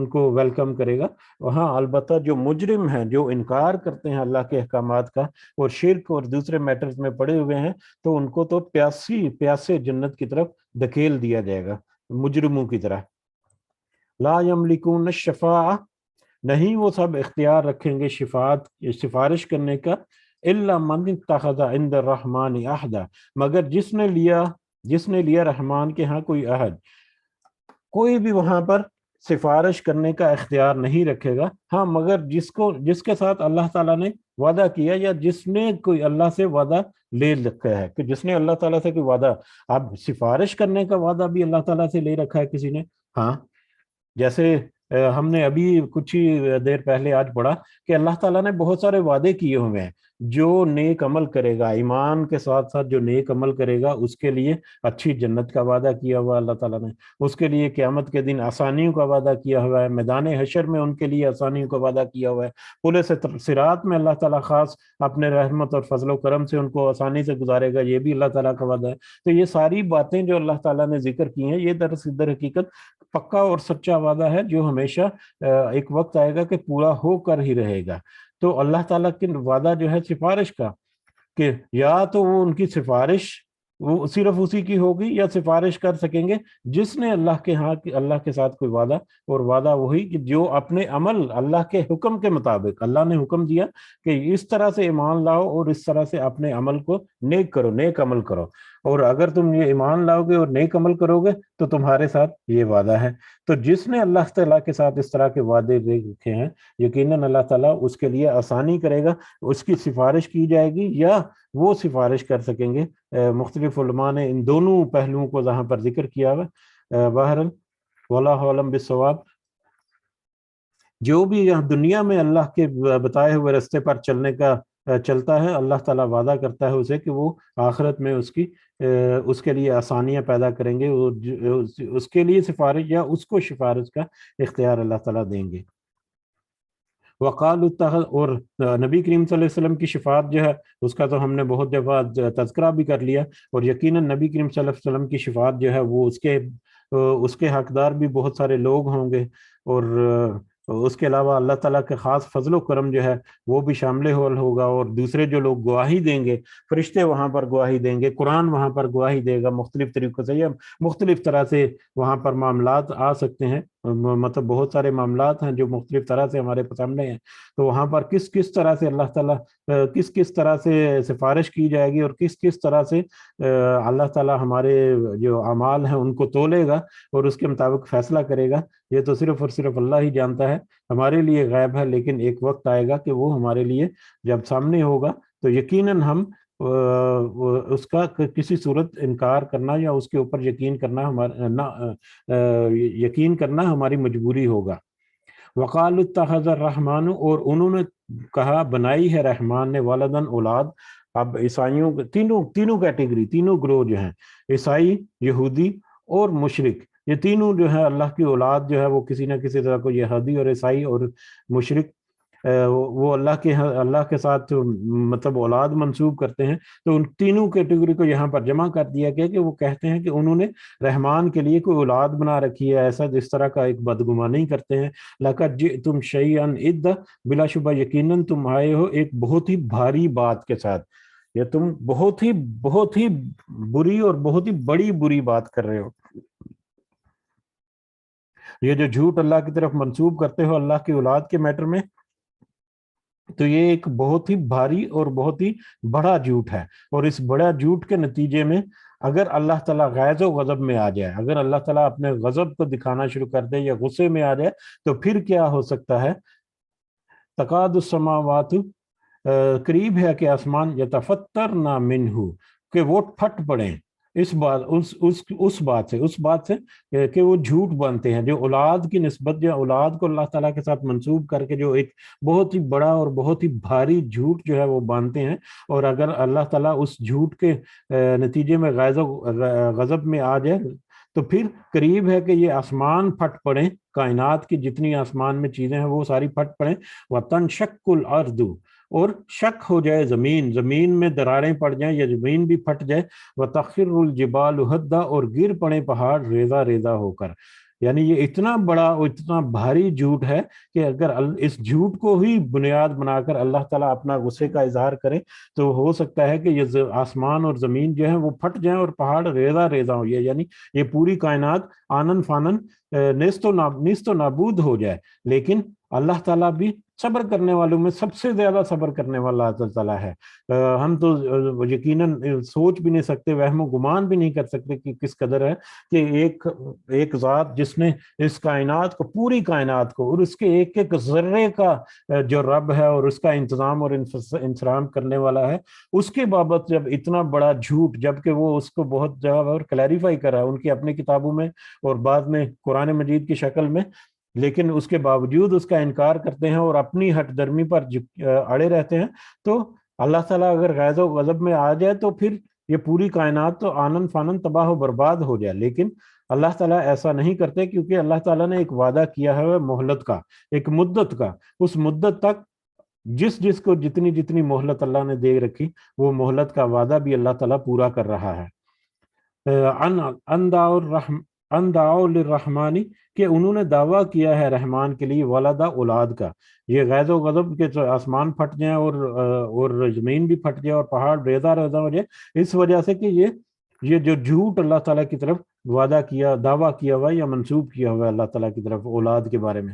کو ویلکم کرے گا۔ وہاں البتہ جو مجرم ہیں، جو انکار کرتے ہیں اللہ کے احکامات کا اور شرک اور دوسرے میٹرز میں پڑے ہوئے ہیں، تو ان کو تو پیاسے جنت کی طرف دھکیل دیا جائے گا، مجرموں کی طرح۔ لا یملکون الشفاعہ، نہیں وہ سب اختیار رکھیں گے سفارش کرنے کا، الا من اتخذ عند الرحمن عہدا، مگر جس نے لیا رحمان کے ہاں کوئی عہد، کوئی بھی وہاں پر سفارش کرنے کا اختیار نہیں رکھے گا۔ ہاں، مگر جس کے ساتھ اللہ تعالیٰ نے وعدہ کیا، یا جس نے کوئی اللہ سے وعدہ لے رکھا ہے، کہ جس نے اللہ تعالیٰ سے کوئی وعدہ، اب سفارش کرنے کا وعدہ بھی اللہ تعالیٰ سے لے رکھا ہے کسی نے، ہاں، جیسے ہم نے ابھی کچھ ہی دیر پہلے آج پڑھا کہ اللہ تعالیٰ نے بہت سارے وعدے کیے ہوئے ہیں، جو نیک عمل کرے گا، ایمان کے ساتھ ساتھ جو نیک عمل کرے گا اس کے لیے اچھی جنت کا وعدہ کیا ہوا اللہ تعالیٰ نے، اس کے لیے قیامت کے دن آسانیوں کا وعدہ کیا ہوا ہے، میدان حشر میں ان کے لیے آسانیوں کا وعدہ کیا ہوا ہے، پل صراط میں اللہ تعالیٰ خاص اپنے رحمت اور فضل و کرم سے ان کو آسانی سے گزارے گا، یہ بھی اللہ تعالیٰ کا وعدہ ہے۔ تو یہ ساری باتیں جو اللہ تعالیٰ نے ذکر کی ہیں، یہ در حقیقت پکا اور سچا وعدہ ہے، جو ہمیشہ ایک وقت آئے گا کہ پورا ہو کر ہی رہے گا۔ تو اللہ تعالیٰ کی وعدہ جو ہے سفارش کا، کہ یا تو وہ ان کی سفارش وہ صرف اسی کی ہوگی، یا سفارش کر سکیں گے جس نے اللہ کے ساتھ کوئی وعدہ، اور وعدہ وہی کہ جو اپنے عمل اللہ کے حکم کے مطابق، اللہ نے حکم دیا کہ اس طرح سے ایمان لاؤ اور اس طرح سے اپنے عمل کو نیک کرو، نیک عمل کرو، اور اگر تم یہ ایمان لاؤ گے اور نیک عمل کرو گے تو تمہارے ساتھ یہ وعدہ ہے۔ تو جس نے اللہ تعالیٰ کے ساتھ اس طرح کے وعدے رکھے ہیں، یقیناً اللہ تعالیٰ اس کے لیے آسانی کرے گا، اس کی سفارش کی جائے گی یا وہ سفارش کر سکیں گے۔ مختلف علماء نے ان دونوں پہلوؤں کو جہاں پر ذکر کیا ہوا۔ بہرحال واللہ اعلم بالصواب، جو بھی یہاں دنیا میں اللہ کے بتائے ہوئے راستے پر چلنے کا چلتا ہے، اللہ تعالیٰ وعدہ کرتا ہے اسے کہ وہ آخرت میں اس کے لیے آسانیاں پیدا کریں گے، اس کے لیے سفارش یا اس کو سفارش کا اختیار اللہ تعالیٰ دیں گے۔ وقال اور نبی کریم صلی اللہ علیہ وسلم کی شفاعت جو ہے اس کا تو ہم نے بہت دفعہ تذکرہ بھی کر لیا، اور یقیناً نبی کریم صلی اللہ علیہ وسلم کی شفاعت جو ہے وہ اس کے حقدار بھی بہت سارے لوگ ہوں گے، اور اس کے علاوہ اللہ تعالیٰ کے خاص فضل و کرم جو ہے وہ بھی شامل ہوگا، اور دوسرے جو لوگ گواہی دیں گے، فرشتے وہاں پر گواہی دیں گے، قرآن وہاں پر گواہی دے گا، مختلف طریقوں سے یا مختلف طرح سے وہاں پر معاملات آ سکتے ہیں، مطلب بہت سارے معاملات ہیں جو مختلف طرح سے ہمارے سامنے ہیں، تو وہاں پر کس کس طرح سے اللہ تعالیٰ کس کس طرح سے سفارش کی جائے گی، اور کس کس طرح سے اللہ تعالیٰ ہمارے جو اعمال ہیں ان کو تولے گا اور اس کے مطابق فیصلہ کرے گا، یہ تو صرف اور صرف اللہ ہی جانتا ہے، ہمارے لیے غیب ہے، لیکن ایک وقت آئے گا کہ وہ ہمارے لیے جب سامنے ہوگا تو یقیناً ہم اس کا کسی صورت انکار کرنا یا اس کے اوپر یقین کرنا ہماری مجبوری ہوگا۔ وقال اتخذ الرحمن، اور انہوں نے کہا بنائی ہے رحمان نے ولدن اولاد۔ اب عیسائیوں تینوں کیٹیگری، تینوں گروہ جو ہیں، عیسائی، یہودی اور مشرک، یہ تینوں جو ہے اللہ کی اولاد جو ہے وہ کسی نہ کسی طرح کو، یہودی اور عیسائی اور مشرک، وہ اللہ کے ساتھ مطلب اولاد منسوب کرتے ہیں، تو ان تینوں کیٹیگری کو یہاں پر جمع کر دیا گیا کہ وہ کہتے ہیں کہ انہوں نے رحمان کے لیے کوئی اولاد بنا رکھی ہے، ایسا جس طرح کا ایک بدگمانی کرتے ہیں۔ لَقَدْ جِئْتُمْ شَيْئًا إِدًّا، بلا شبہ یقیناً تم آئے ہو ایک بہت ہی بھاری بات کے ساتھ، یا تم بہت ہی بری اور بہت ہی بری بات کر رہے ہو، یہ جو جھوٹ اللہ کی طرف منسوب کرتے ہو اللہ کی اولاد کے میٹر میں، تو یہ ایک بہت ہی بھاری اور بہت ہی بڑا جھوٹ ہے، اور اس بڑا جھوٹ کے نتیجے میں اگر اللہ تعالیٰ غیظ و غضب میں آ جائے، اگر اللہ تعالیٰ اپنے غضب کو دکھانا شروع کر دے یا غصے میں آ جائے، تو پھر کیا ہو سکتا ہے؟ تقاد السماوات، قریب ہے کہ آسمان یتفطرن منہ، کہ وہ پھٹ پڑیں اس بات سے کہ وہ جھوٹ بنتے ہیں، جو اولاد کی نسبت، جو اولاد کو اللہ تعالیٰ کے ساتھ منسوب کر کے جو ایک بہت ہی بڑا اور بہت ہی بھاری جھوٹ جو ہے وہ باندھتے ہیں، اور اگر اللہ تعالیٰ اس جھوٹ کے نتیجے میں غیظ و غضب میں آ جائے تو پھر قریب ہے کہ یہ آسمان پھٹ پڑیں، کائنات کی جتنی آسمان میں چیزیں ہیں وہ ساری پھٹ پڑیں، وَتَنشَقُّ الْأَرْضُ، اور شک ہو جائے زمین میں دراڑیں پڑ جائیں یا زمین بھی پھٹ جائے، وَتَخِرُّ الْجِبَالُ هَدًّا، اور گر پڑے پہاڑ ریزہ ریزہ ہو کر۔ یعنی یہ اتنا بڑا اور اتنا بھاری جھوٹ ہے کہ اگر اس جھوٹ کو ہی بنیاد بنا کر اللہ تعالیٰ اپنا غصے کا اظہار کرے تو ہو سکتا ہے کہ یہ آسمان اور زمین جو ہے وہ پھٹ جائیں اور پہاڑ ریزہ ریزہ ہو، یعنی یہ پوری کائنات آنن فانن نیست و نابود ہو جائے، لیکن اللہ تعالیٰ بھی صبر کرنے والوں میں سب سے زیادہ صبر کرنے والا اللہ تعالیٰ ہے۔ ہم تو یقیناً سوچ بھی نہیں سکتے، وہم و گمان بھی نہیں کر سکتے کہ کس قدر ہے کہ ایک ذات جس نے اس کائنات کو، پوری کائنات کو، اور اس کے ایک ایک ذرے کا جو رب ہے اور اس کا انتظام اور انسرام کرنے والا ہے، اس کے بابت جب اتنا بڑا جھوٹ، جبکہ وہ اس کو بہت جگہ اور کلیریفائی کرا ہے ان کی اپنی کتابوں میں اور بعد میں قرآن مجید کی شکل میں، لیکن اس کے باوجود اس کا انکار کرتے ہیں اور اپنی ہٹ درمی پر اڑے رہتے ہیں، تو اللہ تعالیٰ اگر غیظ و غضب میں آ جائے تو پھر یہ پوری کائنات تو آنن فانن تباہ و برباد ہو جائے، لیکن اللہ تعالیٰ ایسا نہیں کرتے، کیونکہ اللہ تعالیٰ نے ایک وعدہ کیا ہے مہلت کا، ایک مدت کا، اس مدت تک جس کو جتنی مہلت اللہ نے دے رکھی، وہ مہلت کا وعدہ بھی اللہ تعالیٰ پورا کر رہا ہے۔ ان دعوا للرحمانی، کہ انہوں نے دعویٰ کیا ہے رحمان کے لیے ولدا، اولاد کا۔ یہ غیظ و غضب کے آسمان پھٹ جائیں اور زمین بھی پھٹ جائے اور پہاڑ ریزہ ریزہ ہو جائے، اس وجہ سے کہ یہ جو جھوٹ اللہ تعالیٰ کی طرف وعدہ کیا، دعویٰ کیا ہوا یا منسوب کیا ہوا اللہ تعالیٰ کی طرف اولاد کے بارے میں۔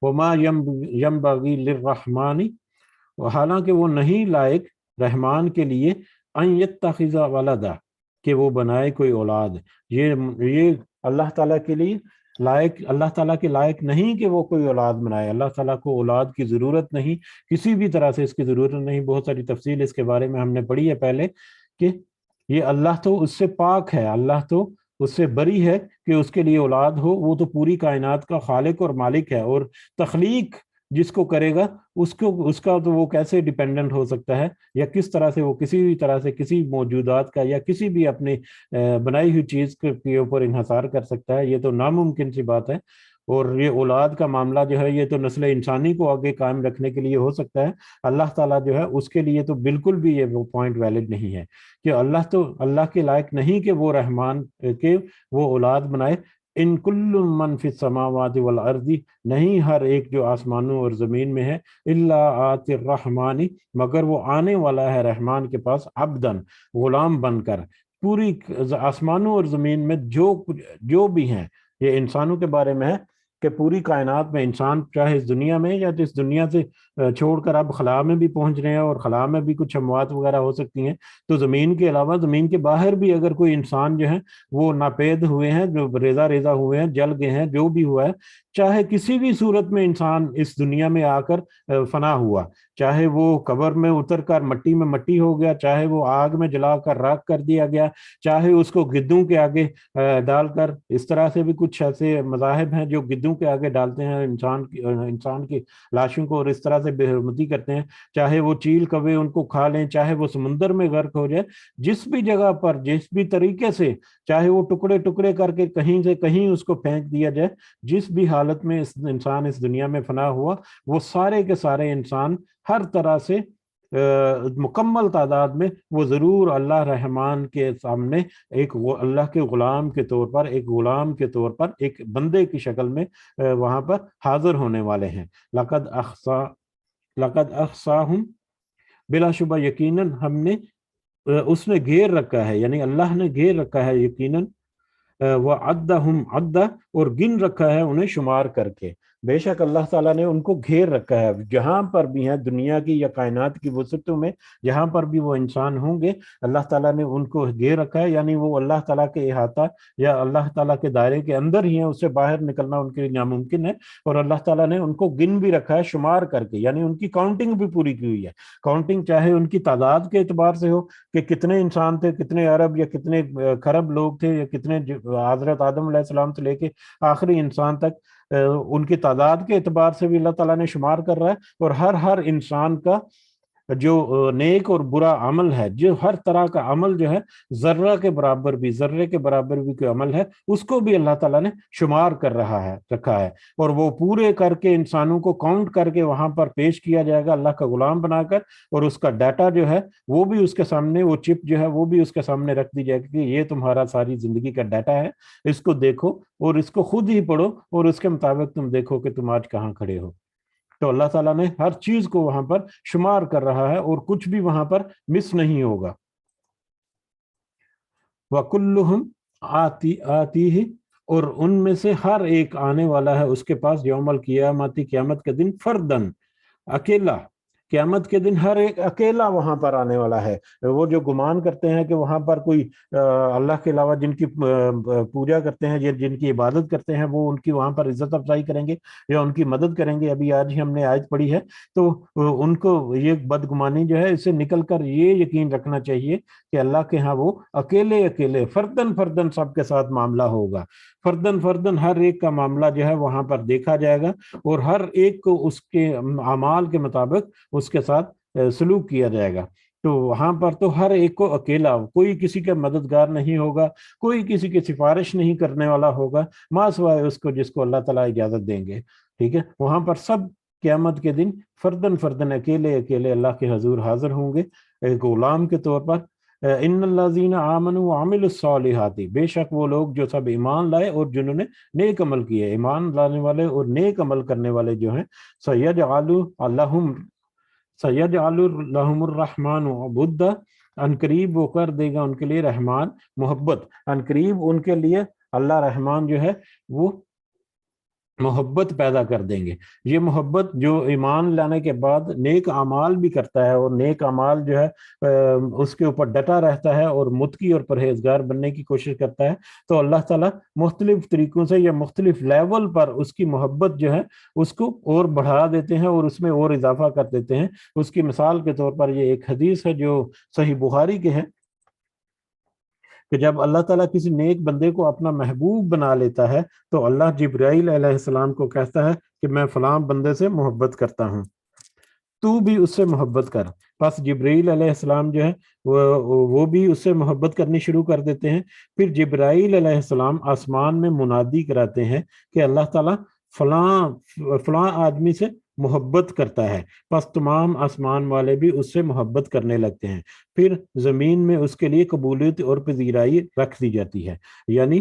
وما ينبغي للرحمن، حالانکہ وہ نہیں لائق رحمان کے لیے ان يتخذ ولدا، کہ وہ بنائے کوئی اولاد، یہ اللہ تعالیٰ کے لیے لائق، اللہ تعالیٰ کے لائق نہیں کہ وہ کوئی اولاد بنائے، اللہ تعالیٰ کو اولاد کی ضرورت نہیں، کسی بھی طرح سے اس کی ضرورت نہیں۔ بہت ساری تفصیل اس کے بارے میں ہم نے پڑھی ہے پہلے، کہ یہ اللہ تو اس سے پاک ہے، اللہ تو اس سے بری ہے کہ اس کے لیے اولاد ہو، وہ تو پوری کائنات کا خالق اور مالک ہے، اور تخلیق جس کو کرے گا اس کا تو وہ کیسے ڈیپینڈنٹ ہو سکتا ہے، یا کس طرح سے وہ کسی بھی طرح سے کسی موجودات کا یا کسی بھی اپنی بنائی ہوئی چیز کے اوپر انحصار کر سکتا ہے؟ یہ تو ناممکن سی بات ہے۔ اور یہ اولاد کا معاملہ جو ہے یہ تو نسل انسانی کو آگے قائم رکھنے کے لیے ہو سکتا ہے، اللہ تعالیٰ جو ہے اس کے لیے تو بالکل بھی یہ پوائنٹ ویلڈ نہیں ہے کہ اللہ کے لائق نہیں کہ وہ رحمان کے وہ اولاد بنائے، ان کل من فی السماوات والارض، نہیں ہر ایک جو آسمانوں اور زمین میں ہے، الا آتی الرحمن، مگر وہ آنے والا ہے رحمان کے پاس، عبدن، غلام بن کر۔ پوری آسمانوں اور زمین میں جو بھی ہیں، یہ انسانوں کے بارے میں ہے کہ پوری کائنات میں انسان چاہے اس دنیا میں یا اس دنیا سے چھوڑ کر اب خلا میں بھی پہنچ رہے ہیں، اور خلا میں بھی کچھ اموات وغیرہ ہو سکتی ہیں، تو زمین کے علاوہ زمین کے باہر بھی اگر کوئی انسان جو ہے وہ ناپید ہوئے ہیں، جو ریزہ ریزہ ہوئے ہیں، جل گئے ہیں، جو بھی ہوا ہے، چاہے کسی بھی صورت میں انسان اس دنیا میں آ کر فنا ہوا، چاہے وہ قبر میں اتر کر مٹی میں مٹی ہو گیا، چاہے وہ آگ میں جلا کر راکھ کر دیا گیا، چاہے اس کو گدوں کے آگے ڈال کر، اس طرح سے بھی کچھ ایسے مذاہب ہیں جو گدوں کے آگے ڈالتے ہیں انسان کی لاشوں کو، اور اس طرح سے بے حرمتی کرتے ہیں، چاہے وہ چیل کوے ان کو کھا لیں، چاہے وہ سمندر میں غرق ہو جائے، جس بھی جگہ پر جس بھی طریقے سے، چاہے وہ ٹکڑے ٹکڑے کر کے کہیں سے کہیں اس کو پھینک دیا جائے، جس بھی حالت میں انسان اس دنیا میں فنا ہوا، وہ سارے کے سارے انسان ہر طرح سے مکمل تعداد میں وہ ضرور اللہ رحمان کے سامنے ایک اللہ کے غلام کے طور پر، ایک غلام کے طور پر، ایک بندے کی شکل میں وہاں پر حاضر ہونے والے ہیں۔ لقد احصاہم، بلا شبہ یقیناً ہم نے اس نے گھیر رکھا ہے، یعنی اللہ نے گھیر رکھا ہے یقیناً، وعدہم عدا، اور گن رکھا ہے انہیں شمار کر کے۔ بے شک اللہ تعالیٰ نے ان کو گھیر رکھا ہے، جہاں پر بھی ہیں دنیا کی یا کائنات کی وسعتوں میں، جہاں پر بھی وہ انسان ہوں گے، اللہ تعالیٰ نے ان کو گھیر رکھا ہے، یعنی وہ اللہ تعالیٰ کے احاطہ یا اللہ تعالیٰ کے دائرے کے اندر ہی ہیں، اس سے باہر نکلنا ان کے لیے ناممکن ہے، اور اللہ تعالیٰ نے ان کو گن بھی رکھا ہے شمار کر کے، یعنی ان کی کاؤنٹنگ بھی پوری کی ہوئی ہے۔ کاؤنٹنگ چاہے ان کی تعداد کے اعتبار سے ہو کہ کتنے انسان تھے، کتنے ارب یا کتنے کھرب لوگ تھے، یا کتنے حضرت آدم علیہ السلام سے لے کے آخری انسان تک، ان کی تعداد کے اعتبار سے بھی اللہ تعالیٰ نے شمار کر رہا ہے، اور ہر انسان کا جو نیک اور برا عمل ہے، جو ہر طرح کا عمل جو ہے، ذرہ کے برابر بھی، ذرے کے برابر بھی کوئی عمل ہے، اس کو بھی اللہ تعالیٰ نے شمار کر رکھا ہے، اور وہ پورے کر کے انسانوں کو کاؤنٹ کر کے وہاں پر پیش کیا جائے گا اللہ کا غلام بنا کر، اور اس کا ڈیٹا جو ہے وہ بھی اس کے سامنے، وہ چپ جو ہے وہ بھی اس کے سامنے رکھ دی جائے گی کہ یہ تمہارا ساری زندگی کا ڈیٹا ہے، اس کو دیکھو اور اس کو خود ہی پڑھو، اور اس کے مطابق تم دیکھو کہ تم آج کہاں کھڑے ہو۔ تو اللہ تعالیٰ نے ہر چیز کو وہاں پر شمار کر رہا ہے، اور کچھ بھی وہاں پر مس نہیں ہوگا۔ وَكُلُّهُمْ آتِيهِ، اور ان میں سے ہر ایک آنے والا ہے اس کے پاس، یوم القیامت، قیامت کے دن، فردن، اکیلا، قیامت کے دن ہر ایک اکیلا وہاں پر آنے والا ہے۔ وہ جو گمان کرتے ہیں کہ وہاں پر کوئی اللہ کے علاوہ جن کی پوجا کرتے ہیں یا جن کی عبادت کرتے ہیں، وہ ان کی وہاں پر عزت افزائی کریں گے یا ان کی مدد کریں گے، ابھی آج ہی ہم نے آیت پڑھی ہے، تو ان کو یہ بدگمانی جو ہے، اس سے نکل کر یہ یقین رکھنا چاہیے کہ اللہ کے ہاں وہ اکیلے اکیلے، فردن فردن سب کے ساتھ معاملہ ہوگا، فردن فردن ہر ایک کا معاملہ جو ہے وہاں پر دیکھا جائے گا، اور ہر ایک کو اس کے اعمال کے مطابق اس کے ساتھ سلوک کیا جائے گا۔ تو وہاں پر تو ہر ایک کو اکیلا، کوئی کسی کا مددگار نہیں ہوگا، کوئی کسی کی سفارش نہیں کرنے والا ہوگا، ماں سوائے اس کو جس کو اللہ تعالیٰ اجازت دیں گے، ٹھیک ہے۔ وہاں پر سب قیامت کے دن فردن فردن، اکیلے اکیلے اللہ کے حضور حاضر ہوں گے ایک غلام کے طور پر۔ ان الذین آمنوا وعملوا الصالحات، بے شک وہ لوگ جو سب ایمان لائے اور جنہوں نے نیک عمل کیے، ایمان لانے والے اور نیک عمل کرنے والے جو ہیں، سیجعل لہم الرحمن عبدا، عنقریب وہ کر دے گا ان کے لیے رحمان محبت، عنقریب ان کے لیے اللہ رحمان جو ہے وہ محبت پیدا کر دیں گے۔ یہ محبت جو ایمان لانے کے بعد نیک اعمال بھی کرتا ہے، اور نیک اعمال جو ہے اس کے اوپر ڈٹا رہتا ہے اور متقی اور پرہیزگار بننے کی کوشش کرتا ہے، تو اللہ تعالیٰ مختلف طریقوں سے یا مختلف لیول پر اس کی محبت جو ہے اس کو اور بڑھا دیتے ہیں اور اس میں اور اضافہ کر دیتے ہیں۔ اس کی مثال کے طور پر یہ ایک حدیث ہے جو صحیح بخاری کے ہے کہ جب اللہ تعالیٰ کسی نیک بندے کو اپنا محبوب بنا لیتا ہے تو اللہ جبرائیل علیہ السلام کو کہتا ہے کہ میں فلاں بندے سے محبت کرتا ہوں، تو بھی اس سے محبت کر۔ پس جبرائیل علیہ السلام جو ہے وہ بھی اس سے محبت کرنی شروع کر دیتے ہیں۔ پھر جبرائیل علیہ السلام آسمان میں منادی کراتے ہیں کہ اللہ تعالیٰ فلاں آدمی سے محبت کرتا ہے، پس تمام آسمان والے بھی اس سے محبت کرنے لگتے ہیں۔ پھر زمین میں اس کے لیے قبولیت اور پذیرائی رکھ دی جاتی ہے، یعنی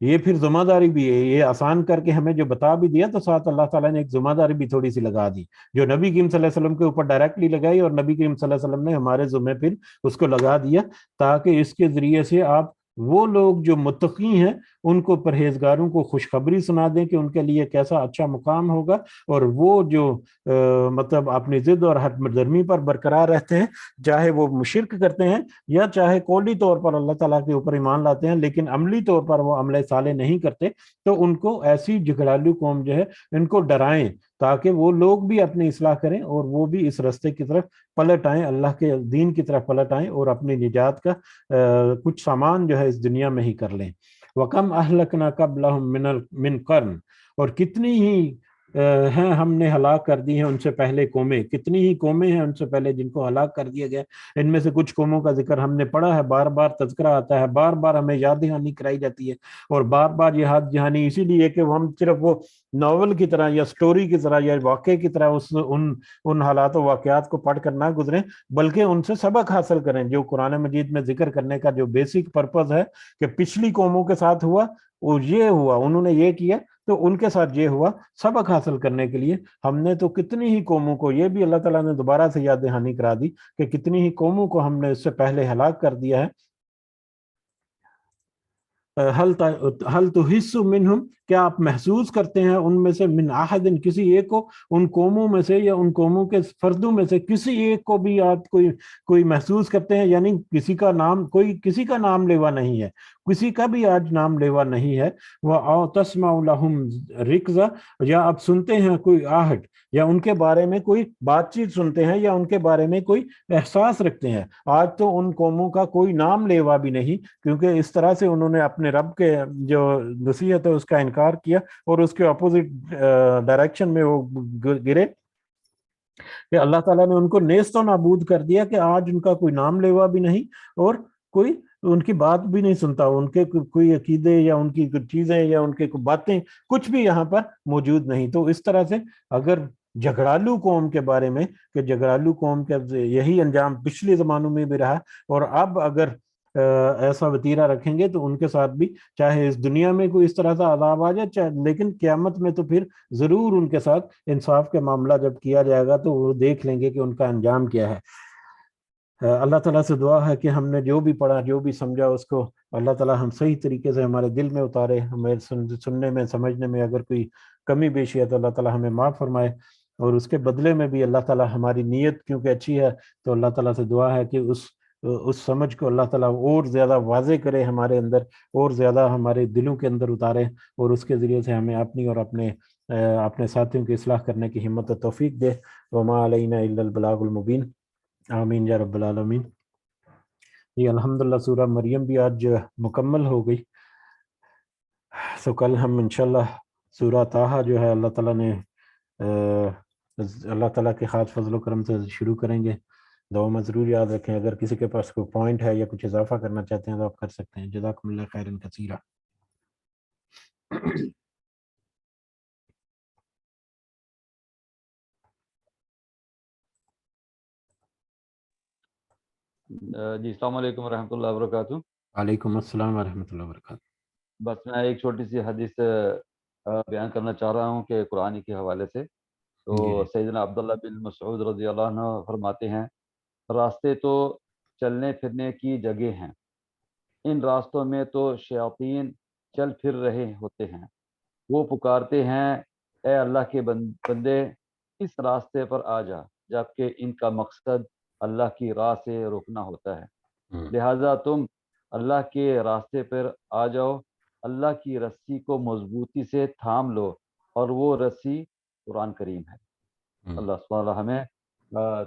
یہ پھر ذمہ داری بھی ہے، یہ آسان کر کے ہمیں جو بتا بھی دیا تو ساتھ اللہ تعالیٰ نے ایک ذمہ داری بھی تھوڑی سی لگا دی، جو نبی کریم صلی اللہ علیہ وسلم کے اوپر ڈائریکٹلی لگائی، اور نبی کریم صلی اللہ علیہ وسلم نے ہمارے ذمہ پھر اس کو لگا دیا، تاکہ اس کے ذریعے سے آپ وہ لوگ جو متقی ہیں ان کو، پرہیزگاروں کو خوشخبری سنا دیں کہ ان کے لیے کیسا اچھا مقام ہوگا، اور وہ جو مطلب اپنی ضد اور حد درمی پر برقرار رہتے ہیں، چاہے وہ شرک کرتے ہیں یا چاہے قولی طور پر اللہ تعالیٰ کے اوپر ایمان لاتے ہیں لیکن عملی طور پر وہ عمل صالح نہیں کرتے، تو ان کو ایسی جھگڑالو قوم جو ہے ان کو ڈرائیں، تاکہ وہ لوگ بھی اپنی اصلاح کریں اور وہ بھی اس رستے کی طرف پلٹ آئیں، اللہ کے دین کی طرف پلٹ آئیں، اور اپنی نجات کا کچھ سامان جو ہے اس دنیا میں ہی کر لیں۔ وَكَمْ أَهْلَكْنَا قَبْلَهُمْ مِنَ قَرْنٍ، اور کتنی ہی ہیں ہم نے ہلاک کر دی ہیں ان سے پہلے قومیں، کتنی ہی قومیں ہیں ان سے پہلے جن کو ہلاک کر دیا گیا۔ ان میں سے کچھ قوموں کا ذکر ہم نے پڑھا ہے، بار بار تذکرہ آتا ہے، بار بار ہمیں یاد دہانی کرائی جاتی ہے، اور بار بار یہ یاد دہانی اسی لیے کہ ہم صرف وہ ناول کی طرح یا سٹوری کی طرح یا واقعے کی طرح ان حالات و واقعات کو پڑھ کر نہ گزریں، بلکہ ان سے سبق حاصل کریں۔ جو قرآن مجید میں ذکر کرنے کا جو بیسک پرپز ہے کہ پچھلی قوموں کے ساتھ ہوا وہ یہ ہوا، انہوں نے یہ کیا تو ان کے ساتھ یہ ہوا، سبق حاصل کرنے کے لیے ہم نے تو کتنی ہی قوموں کو، یہ بھی اللہ تعالیٰ نے دوبارہ سے یاد دہانی کرا دی کہ کتنی ہی قوموں کو ہم نے اس سے پہلے ہلاک کر دیا ہے۔ حل تحس منہم، کیا آپ محسوس کرتے ہیں ان میں سے، من احد، کسی ایک کو، ان قوموں میں سے یا ان قوموں کے فردوں میں سے کسی ایک کو بھی آپ کوئی محسوس کرتے ہیں؟ یعنی کسی کا نام، کوئی کسی کا نام لیوا نہیں ہے، کسی کا بھی آج نام لیوا نہیں ہے۔ وَأَوْ تَسْمَعُ لَهُمْ رِكْزًا، یا آپ سنتے ہیں کوئی آہٹ، یا ان کے بارے میں کوئی بات چیت سنتے ہیں، یا ان کے بارے میں کوئی احساس رکھتے ہیں؟ آج تو ان قوموں کا کوئی نام لیوا بھی نہیں، کیونکہ اس طرح سے انہوں نے اپنے رب کے جو نصیحت ہے اس کا انکار کیا اور اس کے اپوزٹ ڈائریکشن میں وہ گرے، کہ اللہ تعالیٰ نے ان کو نیست و نابود کر دیا، کہ آج ان کا کوئی نام لیوا بھی نہیں، اور کوئی ان کی بات بھی نہیں سنتا، ان کے کوئی عقیدے یا ان کی کچھ چیزیں یا ان کے باتیں کچھ بھی یہاں پر موجود نہیں۔ تو اس طرح سے اگر جھگڑالو قوم کے بارے میں، کہ جھگڑالو قوم کا یہی انجام پچھلے زمانوں میں بھی رہا، اور اب اگر ایسا وتیرہ رکھیں گے تو ان کے ساتھ بھی چاہے اس دنیا میں کوئی اس طرح سے عذاب آ جائے، چاہے، لیکن قیامت میں تو پھر ضرور ان کے ساتھ انصاف کے معاملہ جب کیا جائے گا تو وہ دیکھ لیں گے کہ ان کا انجام کیا ہے۔ اللہ تعالیٰ سے دعا ہے کہ ہم نے جو بھی پڑھا، جو بھی سمجھا، اس کو اللہ تعالیٰ ہم صحیح طریقے سے ہمارے دل میں اتارے، ہمیں سننے میں، سمجھنے میں اگر کوئی کمی بیشی ہے تو اللہ تعالیٰ ہمیں معاف فرمائے، اور اس کے بدلے میں بھی اللہ تعالیٰ ہماری نیت کیونکہ اچھی ہے تو اللہ تعالیٰ سے دعا ہے کہ اس سمجھ کو اللہ تعالیٰ اور زیادہ واضح کرے ہمارے اندر، اور زیادہ ہمارے دلوں کے اندر اتارے، اور اس کے ذریعے سے ہمیں اپنی اور اپنے ساتھیوں کی اصلاح کرنے کی ہمت و توفیق دے۔ وما علینا الا البلاغ المبین، آمین یا رب العالمین۔ یہ الحمدللہ سورہ مریم بھی آج مکمل ہو گئی، سو کل ہم انشاءاللہ سورہ طٰہٰ جو ہے اللہ تعالیٰ نے اللہ تعالیٰ کے خاص فضل و کرم سے شروع کریں گے۔ دعا میں ضرور یاد رکھیں، اگر کسی کے پاس کوئی پوائنٹ ہے یا کچھ اضافہ کرنا چاہتے ہیں تو آپ کر سکتے ہیں۔ جزاکم اللہ خیرا کثیرا۔ جی السلام علیکم ورحمۃ اللہ وبرکاتہ۔ وعلیکم السلام ورحمۃ اللہ وبرکاتہ۔ بس میں ایک چھوٹی سی حدیث بیان کرنا چاہ رہا ہوں کہ قرآن کے حوالے سے۔ تو سیدنا عبداللہ بن مسعود رضی اللہ عنہ فرماتے ہیں، راستے تو چلنے پھرنے کی جگہ ہیں، ان راستوں میں تو شیاطین چل پھر رہے ہوتے ہیں، وہ پکارتے ہیں اے اللہ کے بندے اس راستے پر آ جا، جبکہ ان کا مقصد اللہ کی راہ سے روکنا ہوتا ہے، لہٰذا تم اللہ کے راستے پر آ جاؤ، اللہ کی رسی کو مضبوطی سے تھام لو، اور وہ رسی قرآن کریم ہے۔ اللہ سبحانہ ہمیں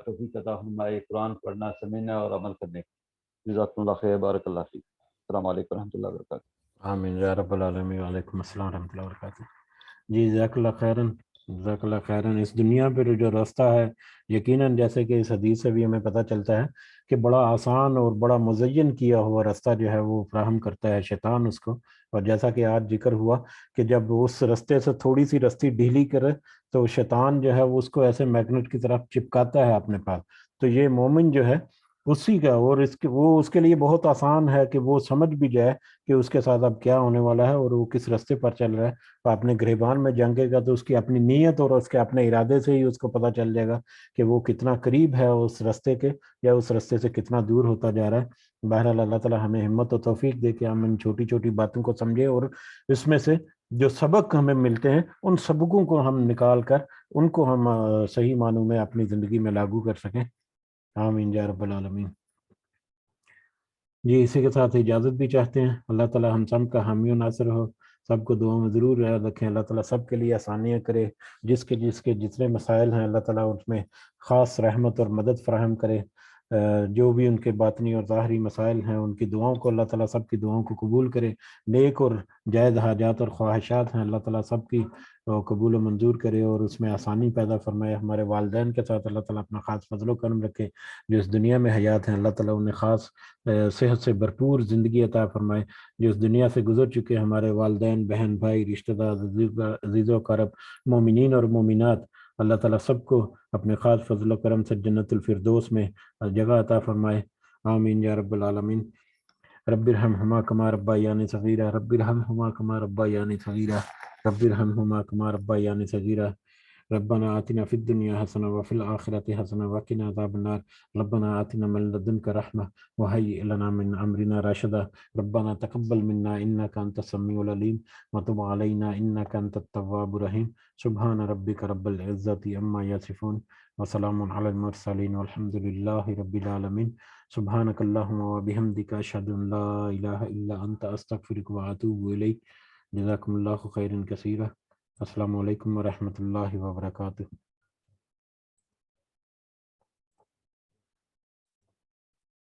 توفیق عطا فرمائے قرآن پڑھنا، سمجھنا اور عمل کرنے کی۔ جزاکم اللہ خیر، بارک اللہ فیک۔ السلام علیکم ورحمۃ اللہ وبرکاتہ۔ آمین یا رب العالمین۔ وعلیکم السلام ورحمۃ اللہ وبرکاتہ۔ جی جزاک اللہ خیرن، جزاک اللہ خیرن۔ اس دنیا پر جو راستہ ہے، یقیناً جیسے کہ اس حدیث سے بھی ہمیں پتہ چلتا ہے کہ بڑا آسان اور بڑا مزین کیا ہوا راستہ جو ہے وہ فراہم کرتا ہے شیطان اس کو، اور جیسا کہ آج ذکر ہوا کہ جب اس رستے سے تھوڑی سی رستی ڈھیلی کرے تو شیطان جو ہے وہ اس کو ایسے میگنیٹ کی طرف چپکاتا ہے اپنے پاس۔ تو یہ مومن جو ہے اسی کا، اور اس کے وہ اس کے لیے بہت آسان ہے کہ وہ سمجھ بھی جائے کہ اس کے ساتھ اب کیا ہونے والا ہے اور وہ کس راستے پر چل رہا ہے. وہ اپنے گریبان میں جنگے گا تو اس کی اپنی نیت اور اس کے اپنے ارادے سے ہی اس کو پتہ چل جائے گا کہ وہ کتنا قریب ہے اس راستے کے، یا اس راستے سے کتنا دور ہوتا جا رہا ہے. بہرحال اللہ تعالی ہمیں ہمت و توفیق دے کہ ہم ان چھوٹی چھوٹی باتوں کو سمجھیں، اور اس میں سے جو سبق ہمیں ملتے ہیں ان سبقوں کو ہم نکال کر ان کو ہم صحیح معنوں میں اپنی زندگی میں لاگو کر سکیں. آمین یا رب العالمین. جی اسی کے ساتھ اجازت بھی چاہتے ہیں. اللہ تعالی ہم سب کا حامی و ناصر ہو، سب کو دعا میں ضرور یاد رکھیں. اللہ تعالیٰ سب کے لیے آسانیاں کرے، جس کے جتنے مسائل ہیں اللہ تعالیٰ اس میں خاص رحمت اور مدد فراہم کرے. جو بھی ان کے باطنی اور ظاہری مسائل ہیں ان کی دعاؤں کو اللہ تعالیٰ سب کی دعاؤں کو قبول کرے. نیک اور جائز حاجات اور خواہشات ہیں اللہ تعالیٰ سب کی قبول و منظور کرے اور اس میں آسانی پیدا فرمائے. ہمارے والدین کے ساتھ اللہ تعالیٰ اپنا خاص فضل و کرم رکھے. جو اس دنیا میں حیات ہیں اللہ تعالیٰ انہیں خاص صحت سے بھرپور زندگی عطا فرمائے. جو اس دنیا سے گزر چکے ہمارے والدین، بہن، بھائی، رشتہ دار، عزیز و اقارب، مومنین اور مومنات، اللہ تعالیٰ سب کو اپنے خاص فضل و کرم سے جنت الفردوس میں جگہ عطا فرمائے. آمین یا رب العالمین. رب ارحمہما کما ربیانی صغیرا، رب ارحمہما کما ربیانی صغیرا، رب ارحمہما کما ربیانی صغیرا. ربنا آتنا فی الدنیا حسنہ وفی الآخرۃ حسنہ وقنا عذاب النار. ربنا آتنا من لدنک رحمہ وہیئ لنا من امرنا رشدا. ربنا تقبل منا انک انت السمیع العلیم وتب علینا انک انت التواب الرحیم. سبحان ربک رب العزۃ عما یصفون وسلام علی المرسلین والحمد للہ رب العالمین. سبحانک اللہم وبحمدک اشہد ان لا الہ الا انت استغفرک واتوب الیک. جزاکم اللہ خیرا کثیرا. السلام علیکم ورحمۃ اللہ وبرکاتہ.